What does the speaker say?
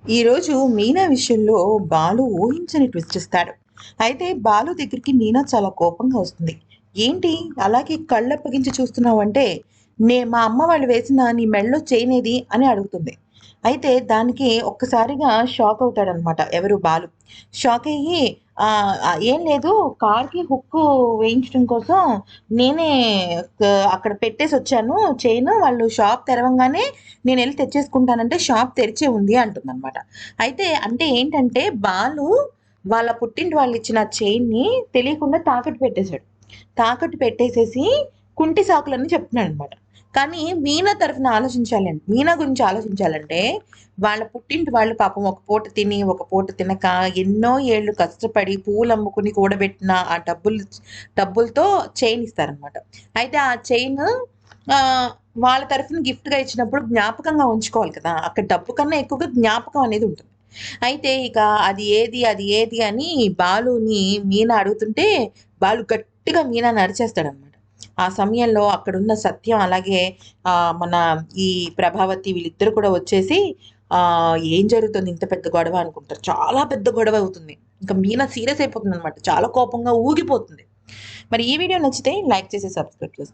ఈరోజు మీనా విషయంలో బాలు ఊహించని ట్విస్ట్ ఇస్తాడు. అయితే బాలు దగ్గరికి మీనా చాలా కోపంగా వస్తుంది. ఏంటి అలాగే కళ్ళప్పగించి చూస్తున్నావంటే, మా అమ్మ వాళ్ళు వేసిన నీ మెడలో చైనేది అని అడుగుతుంది. అయితే దానికి ఒక్కసారిగా షాక్ అవుతాడనమాట ఎవరు బాలు. షాక్ అయ్యి ఏం లేదు, కార్‌కి హుక్కు వేయించడం కోసం నేనే అక్కడ పెట్టేసొచ్చాను చైను. వాళ్ళు షాప్ తెరవంగానే నేనెళ్ళి తెచ్చేసుకుంటానంటే షాప్ తెరిచే ఉంది అంటుందనమాట. అయితే అంటే ఏంటంటే బాలు వాళ్ళ పుట్టింటి వాళ్ళిచ్చిన చైన్‌ని తెలియకుండా తాకట్టు పెట్టేశాడు. తాకట్టు పెట్టేసేసి కుంటి సాకులని చెప్తున్నాడనమాట. కానీ మీనా గురించి ఆలోచించాలంటే వాళ్ళ పుట్టింటి వాళ్ళు పాపం ఒక పూట తిని, ఒక పూట తినక ఎన్నో ఏళ్ళు కష్టపడి పూలమ్ముకుని కూడబెట్టిన ఆ డబ్బులతో చైన్ ఇస్తారనమాట. అయితే ఆ చైను ఆహ్, వాళ్ళ తరఫున గిఫ్ట్‌గా ఇచ్చినప్పుడు జ్ఞాపకంగా ఉంచుకోవాలి కదా! అక్కడ డబ్బు కన్నా ఎక్కువగా జ్ఞాపకం అనేది ఉంటుంది. అయితే ఇక అది ఏది అని బాలుని మీనా అడుగుతుంటే, బాలు గట్టిగా మీనాని అరిచేస్తాడనమాట. ఆ సమయంలో అక్కడున్న సత్యం అలాగే మన ఈ ప్రభావతి వీళ్ళిద్దరూ కూడా వచ్చేసి ఏం జరుగుతుంది ఇంత పెద్ద గొడవ అనుకుంటారు. చాలా పెద్ద గొడవ అవుతుంది. ఇంక మీనా సీరియస్ అయిపోతుందనమాట. చాలా కోపంగా ఊగిపోతుంది. మరి ఈ వీడియో నచ్చితే లైక్ చేసి సబ్స్క్రైబ్ చేసుకోండి.